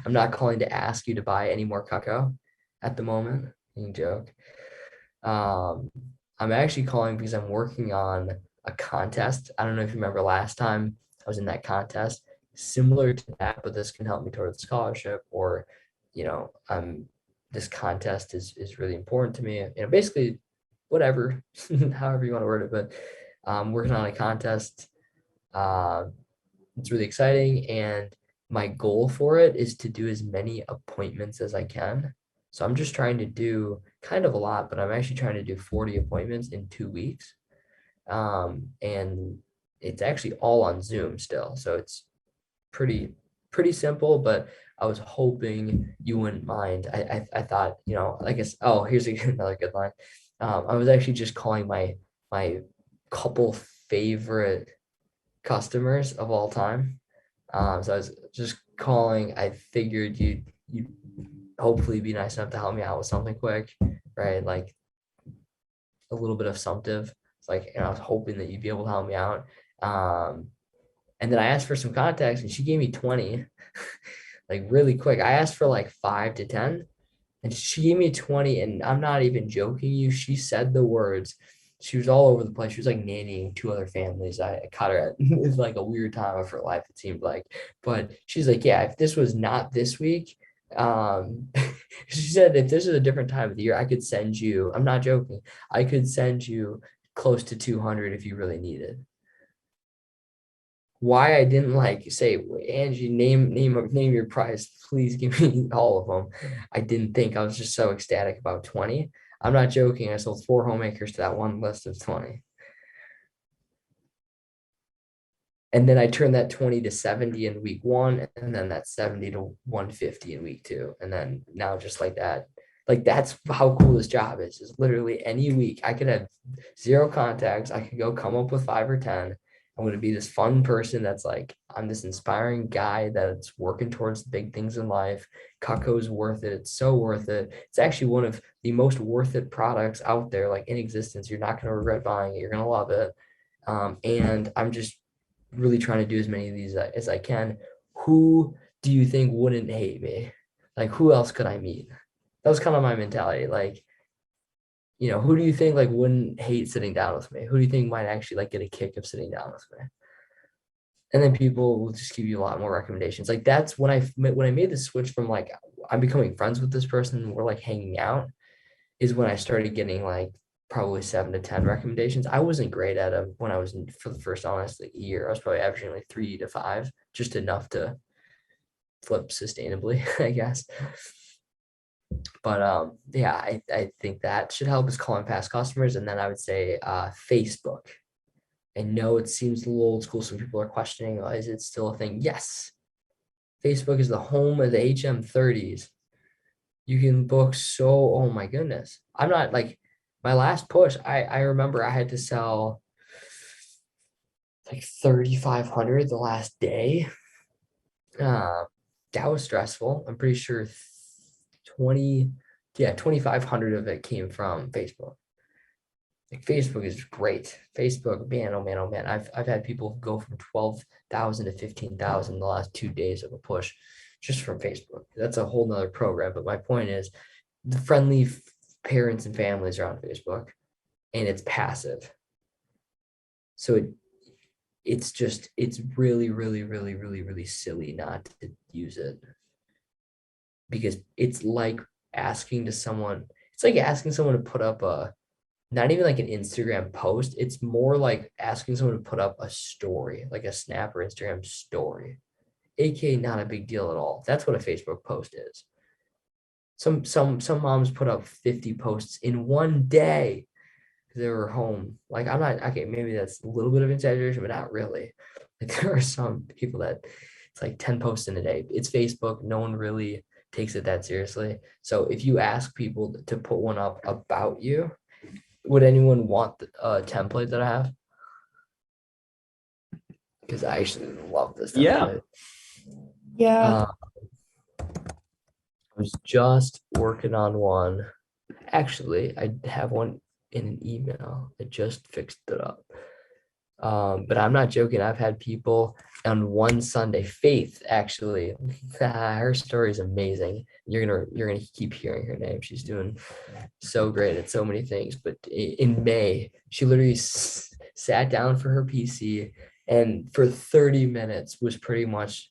A: I'm not calling to ask you to buy any more Cutco at the moment. You joke. I'm actually calling because I'm working on a contest. I don't know if you remember last time I was in that contest, similar to that, but this can help me toward the scholarship, or, this contest is really important to me. Basically whatever, however you want to word it, but I'm working on a contest. It's really exciting. And my goal for it is to do as many appointments as I can. So I'm just trying to do kind of a lot, but I'm actually trying to do 40 appointments in 2 weeks. And it's actually all on Zoom still. So it's pretty simple, but I was hoping you wouldn't mind. I thought, I guess, oh, here's another good line. I was actually just calling my couple favorite customers of all time. So I was just calling. I figured you'd hopefully be nice enough to help me out with something quick, right? Like a little bit of substantive. It's like, I was hoping that you'd be able to help me out. And then I asked for some contacts and she gave me 20, like really quick. I asked for like 5 to 10 and she gave me 20. And I'm not even joking you. She said the words. She was all over the place. She was like nannying 2 other families. I caught her at it's like a weird time of her life, it seemed like. But she's like, yeah, if this was not this week, she said if this is a different time of the year, I could send you, I'm not joking, I could send you close to 200 if you really need it. Why I didn't like say, Angie, name your price, please give me all of them. I didn't think. I was just so ecstatic about 20. I'm not joking. I sold 4 homemakers to that one list of 20. And then I turned that 20 to 70 in week 1, and then that 70 to 150 in week 2. And then now just like that, like that's how cool this job is literally any week I could have 0 contacts. I could go come up with 5 or 10. I'm going to be this fun person that's like, I'm this inspiring guy that's working towards the big things in life. Cutco is worth it. It's so worth it. It's actually one of the most worth it products out there, like in existence. You're not going to regret buying it. You're going to love it. And I'm just really trying to do as many of these as I can. Who do you think wouldn't hate me? Like, who else could I meet? That was kind of my mentality. Like, who do you think like wouldn't hate sitting down with me? Who do you think might actually like get a kick of sitting down with me? And then people will just give you a lot more recommendations. Like that's when I made the switch from like, I'm becoming friends with this person and we're like hanging out, is when I started getting like probably 7 to 10 recommendations. I wasn't great at them when I was for the first almost like year. I was probably averaging like 3 to 5, just enough to flip sustainably, I guess. But yeah, I think that should help is calling past customers. And then I would say Facebook. I know it seems a little old school. Some people are questioning, is it still a thing? Yes. Facebook is the home of the HM30s. You can book oh my goodness. I'm not like, my last push, I remember I had to sell like 3,500 the last day. That was stressful. I'm pretty sure 2,500 of it came from Facebook. Like Facebook is great. Facebook, man, oh man, oh man. I've had people go from 12,000 to 15,000 the last 2 days of a push just from Facebook. That's a whole nother program. But my point is the friendly parents and families are on Facebook, and it's passive. So it's really, really, really, really, really silly not to use it, because it's like asking someone to put up not even like an Instagram post. It's more like asking someone to put up a story, like a Snap or Instagram story, aka not a big deal at all. That's what a Facebook post is. Some moms put up 50 posts in one day because they were home. Like, I'm not, okay, maybe that's a little bit of exaggeration, but not really. Like, there are some people that it's like 10 posts in a day. It's Facebook. No one really takes it that seriously. So if you ask people to put one up about you, would anyone want a template that I have? Because I actually love this template.
C: Yeah.
A: I was just working on one. Actually, I have one in an email. I just fixed it up. But I'm not joking. I've had people on one Sunday, Faith, actually, her story is amazing. You're gonna keep hearing her name. She's doing so great at so many things. But in May, she literally sat down for her PC and for 30 minutes was pretty much,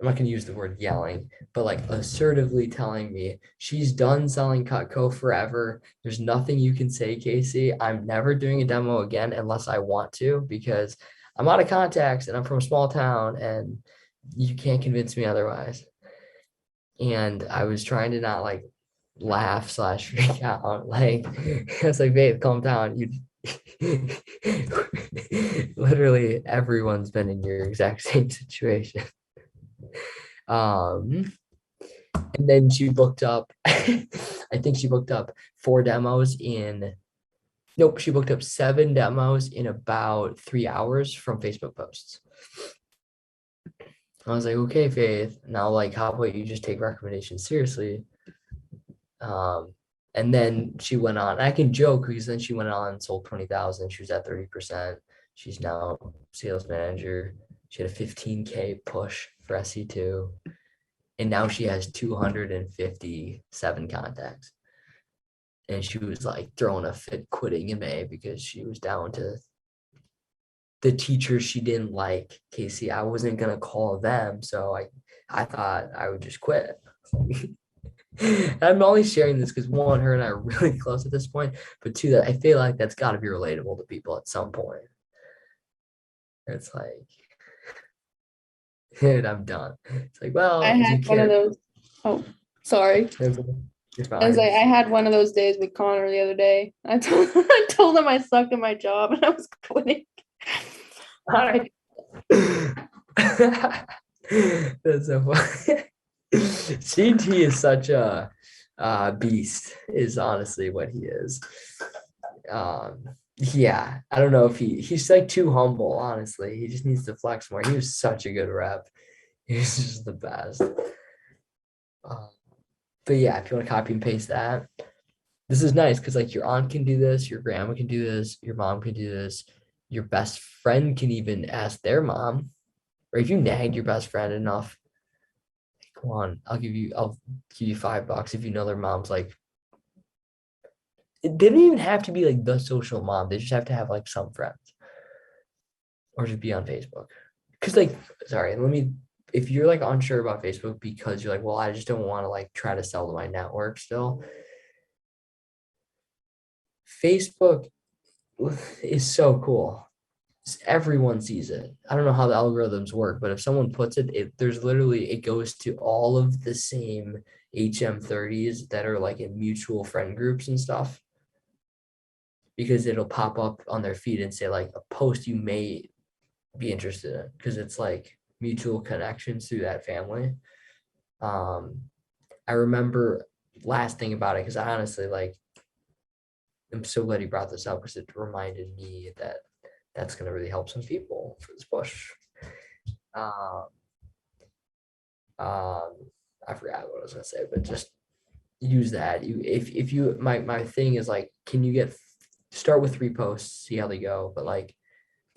A: I'm not going to use the word yelling, but like assertively telling me she's done selling Cutco forever. There's nothing you can say, Casey. I'm never doing a demo again unless I want to, because I'm out of contacts and I'm from a small town and you can't convince me otherwise. And I was trying to not like laugh / freak out. Like, I was like, babe, calm down. You literally everyone's been in your exact same situation. And then she booked up, I think she booked up 4 demos in, nope, she booked up 7 demos in about 3 hours from Facebook posts. I was like, okay, Faith, now like, how about you just take recommendations seriously? And then she went on, I can joke because then she went on and sold 20,000. She was at 30%. She's now sales manager. She had a 15K push for SC2. And now she has 257 contacts. And she was like throwing a fit quitting in May because she was down to the teachers she didn't like. Casey, I wasn't going to call them. So I thought I would just quit. I'm only sharing this because 1, her and I are really close at this point, but 2, that I feel like that's got to be relatable to people at some point. It's like, dude, I'm done. It's like, well,
H: I
A: do you
H: had one of
A: care?
H: those. Oh, sorry.
A: You're
H: I was
A: fine.
H: like, I had one of those days with Connor the other day. I told him I sucked at my job and I was quitting.
A: That's so funny. CT is such a beast, is honestly what he is. Yeah, I don't know if he's like too humble, honestly. He just needs to flex more. He was such a good rep. He was just the best. But yeah, if you want to copy and paste that, this is nice because like your aunt can do this, your grandma can do this, your mom can do this, your best friend can even ask their mom, or if you nagged your best friend enough, come on, I'll give you $5 if you know their mom's like, they don't even have to be like the social mom. They just have to have like some friends or just be on Facebook. Because like, sorry, if you're like unsure about Facebook because you're like, well, I just don't want to like try to sell to my network still. Facebook is so cool. Everyone sees it. I don't know how the algorithms work, but if someone puts it, there's literally, it goes to all of the same HM30s that are like in mutual friend groups and stuff, because it'll pop up on their feed and say like a post you may be interested in, because it's like mutual connections through that family. I remember last thing about it, because I honestly like, I'm so glad you brought this up because it reminded me that that's going to really help some people for this push. I forgot what I was going to say, but just use that. If you, my thing is like, can you start with 3 posts, see how they go, but like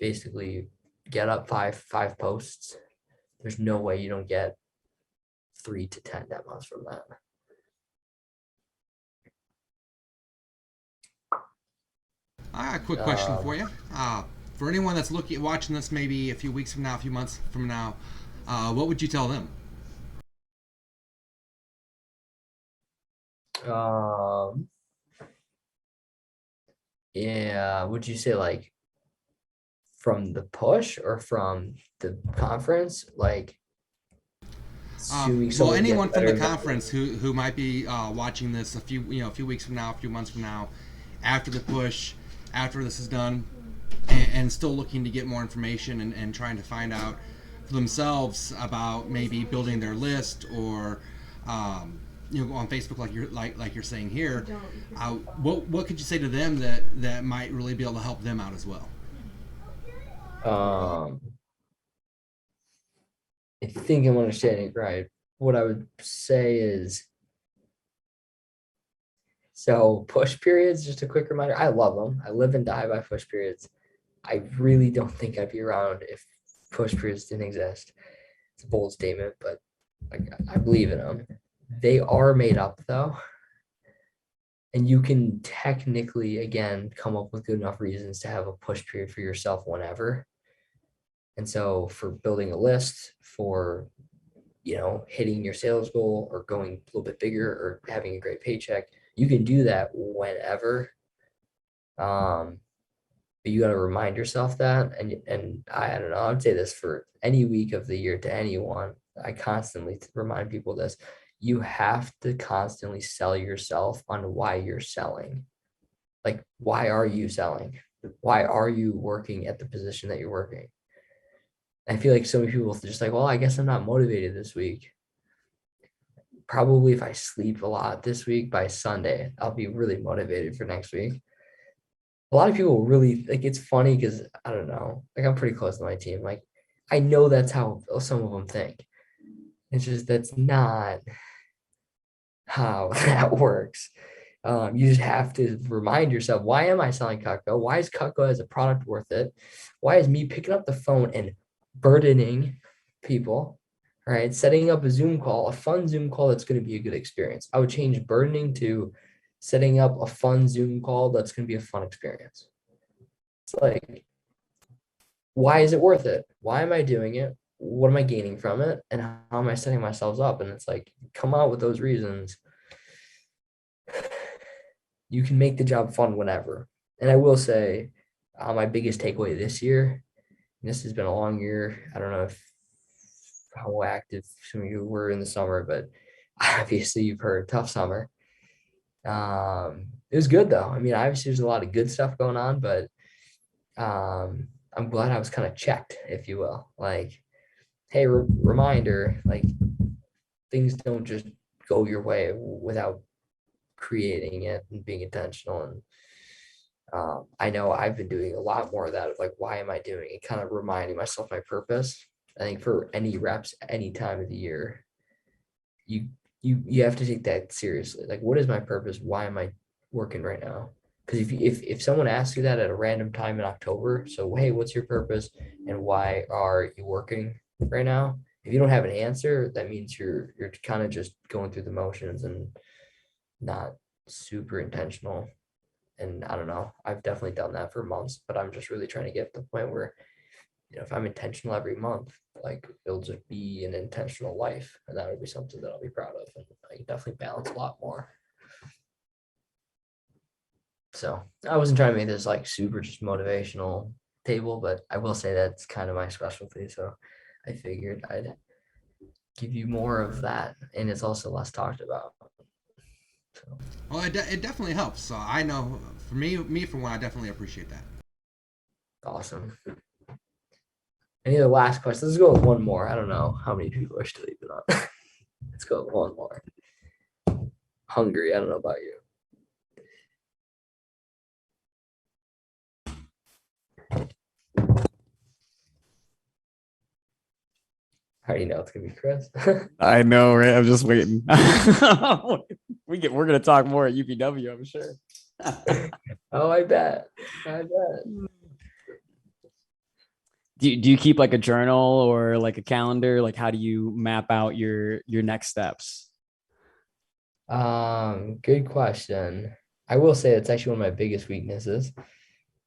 A: basically get up five posts. There's no way you don't get 3 to 10 demos from that.
B: A quick question for you. For anyone that's watching this maybe a few weeks from now, a few months from now, what would you tell them?
A: Yeah, would you say like from the push or from the conference? Like assuming
B: Well,
A: someone
B: anyone
A: gets
B: from the
A: better
B: conference who might be watching this a few weeks from now, a few months from now, after the push, after this is done, and still looking to get more information and trying to find out for themselves about maybe building their list or on Facebook like you're saying here. What could you say to them that might really be able to help them out as well?
A: I think I'm understanding it right. What I would say is, so push periods, just a quick reminder, I love them. I live and die by push periods. I really don't think I'd be around if push periods didn't exist. It's a bold statement, but like I believe in them. They are made up though. And you can technically, again, come up with good enough reasons to have a push period for yourself whenever. And so for building a list, for hitting your sales goal or going a little bit bigger or having a great paycheck, you can do that whenever. But you got to remind yourself that. And I don't know, I would say this for any week of the year to anyone. I constantly remind people this. You have to constantly sell yourself on why you're selling. Like, why are you selling? Why are you working at the position that you're working? I feel like so many people are just like, well, I guess I'm not motivated this week. Probably if I sleep a lot this week, by Sunday, I'll be really motivated for next week. A lot of people really like, it's funny because I don't know, like I'm pretty close to my team. Like I know that's how some of them think. It's just, that's not how that works. You just have to remind yourself, why am I selling Cutco? Why is Cutco as a product worth it? Why is me picking up the phone and burdening people, right? Setting up a Zoom call, a fun Zoom call that's going to be a good experience. I would change burdening to setting up a fun Zoom call that's going to be a fun experience. It's like, why is it worth it? Why am I doing it? What am I gaining from it? And how am I setting myself up? And it's like, come out with those reasons. You can make the job fun whenever. And I will say, my biggest takeaway this year, this has been a long year. I don't know how active some of you were in the summer, but obviously you've heard tough summer. It was good though. I mean, obviously there's a lot of good stuff going on, but I'm glad I was kind of checked, if you will. Like, hey, reminder, like things don't just go your way without creating it and being intentional. And I know I've been doing a lot more of that, of like, why am I doing it? Kind of reminding myself my purpose. I think for any reps, any time of the year, you have to take that seriously. Like, what is my purpose? Why am I working right now? Because if someone asks you that at a random time in October, so hey, what's your purpose and why are you working right now? If you don't have an answer, that means you're kind of just going through the motions and not super intentional. And I don't know, I've definitely done that for months, but I'm just really trying to get to the point where, if I'm intentional every month, like it'll just be an intentional life. And that would be something that I'll be proud of. And I can definitely balance a lot more. So I wasn't trying to make this like super just motivational table, but I will say that's kind of my specialty. So I figured I'd give you more of that. And it's also less talked about. So.
B: Well, it definitely helps. So I know for me for one, I definitely appreciate that.
A: Awesome. Any other last questions? Let's go with one more. I don't know how many people are still even on. Let's go with one more. Hungry. I don't know about you. I already know it's gonna be Chris.
C: I know, right? I'm just waiting. We're gonna talk more at UPW, I'm sure.
A: Oh, I bet.
C: Do you keep like a journal or like a calendar? Like, how do you map out your next steps?
A: Good question. I will say it's actually one of my biggest weaknesses.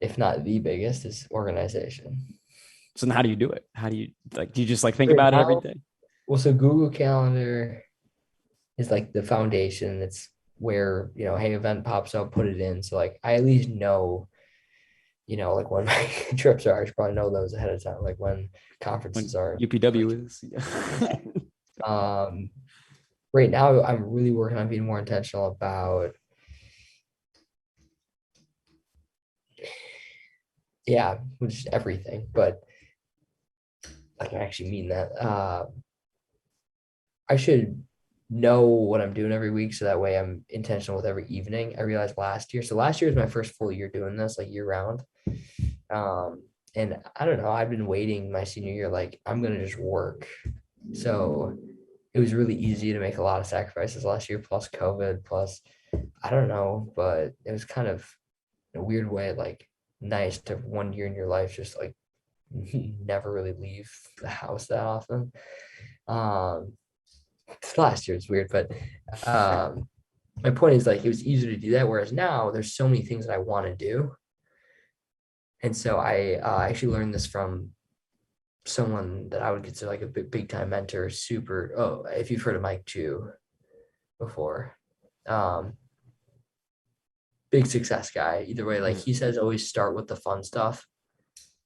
A: if not the biggest, is organization.
C: So then how do you do it? How do you like, do you just like think
A: Right
C: about it every
A: now-
C: day?
A: Well, so Google Calendar is like the foundation. It's where, hey, event pops up, put it in. So like I at least know, like when my trips are, I should probably know those ahead of time, like when
C: When
A: conferences are.
C: UPW is.
A: Right now I'm really working on being more intentional about just everything, but I can actually mean that. I should know what I'm doing every week so that way I'm intentional with every evening. I realized last year was my first full year doing this, like year round. And I don't know, I've been waiting my senior year, like I'm gonna just work. So it was really easy to make a lot of sacrifices last year, plus COVID, plus I don't know, but it was kind of in a weird way, like nice to have 1 year in your life just like never really leave the house that often. Last year it's weird, but my point is like it was easier to do that, whereas now there's so many things that I want to do. And so I actually learned this from someone that I would consider like a big time mentor, if you've heard of Mike Chu before. Big success guy. Either way, like he says, always start with the fun stuff.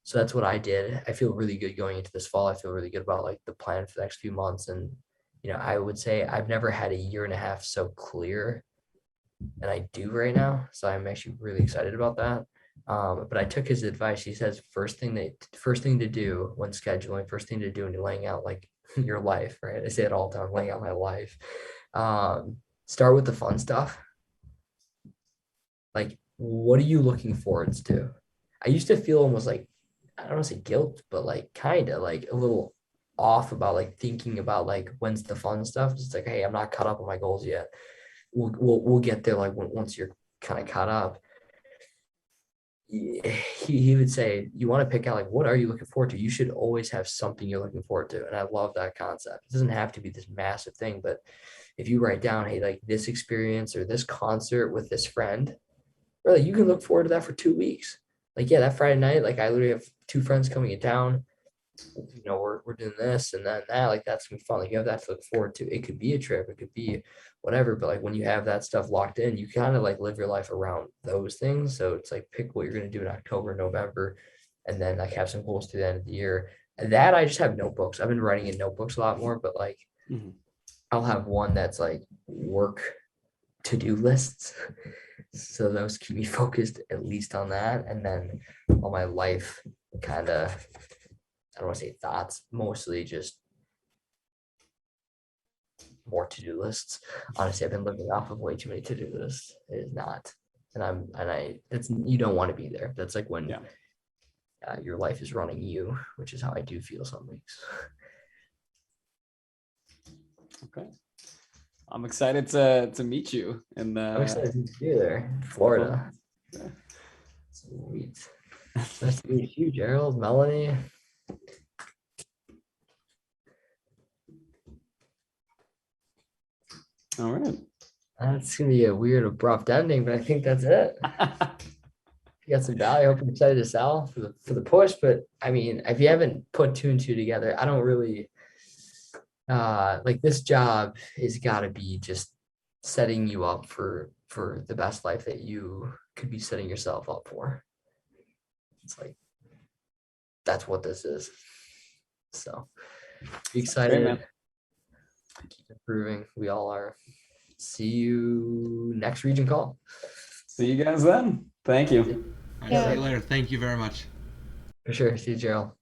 A: So that's what I did. I feel really good going into this fall. I feel really good about like the plan for the next few months. And, I would say I've never had a year and a half so clear and I do right now. So I'm actually really excited about that. But I took his advice. He says, first thing to do when scheduling, first thing to do when you're laying out like your life, right? I say it all the time, laying out my life. Start with the fun stuff. Like, what are you looking forward to? I used to feel almost like, I don't want to say guilt, but like kind of like a little off about like thinking about like when's the fun stuff. It's like, hey, I'm not caught up on my goals yet. We'll get there like once you're kind of caught up. He would say, you want to pick out like what are you looking forward to? You should always have something you're looking forward to. And I love that concept. It doesn't have to be this massive thing, but if you write down, hey, like this experience or this concert with this friend, really, you can look forward to that for 2 weeks. Like, yeah, that Friday night, like I literally have 2 friends coming in town. We're doing this and then that, like that's gonna be fun. Like you have that to look forward to. It could be a trip, it could be whatever, but like when you have that stuff locked in, you kind of like live your life around those things. So it's like pick what you're gonna do in October, November, and then like have some goals to the end of the year. And that I just have notebooks. I've been writing in notebooks a lot more, but like I'll have one that's like work to-do lists. So those keep me focused at least on that. And then all my life kind of, I don't want to say thoughts, mostly just more to-do lists. Honestly, I've been living off of way too many to-do lists. It is not. That's, you don't want to be there. That's like when your life is running you, which is how I do feel some weeks.
C: Okay. I'm excited to meet you in
A: I'm excited to see you there, Florida.
C: Yeah.
A: Sweet. Nice to meet you, Gerald, Melanie.
C: All right.
A: That's gonna be a weird, abrupt ending, but I think that's it. You got some value. I hope you're excited to sell for the push. But I mean, if you haven't put 2 and 2 together, I don't really like this job has got to be just setting you up for the best life that you could be setting yourself up for. It's like that's what this is. So be excited.
C: man.
A: Keep improving. We all are. See you next region call.
C: See you guys then. Thank you.
B: All right, see you later. Thank you very much.
A: For sure. See you, Gerald.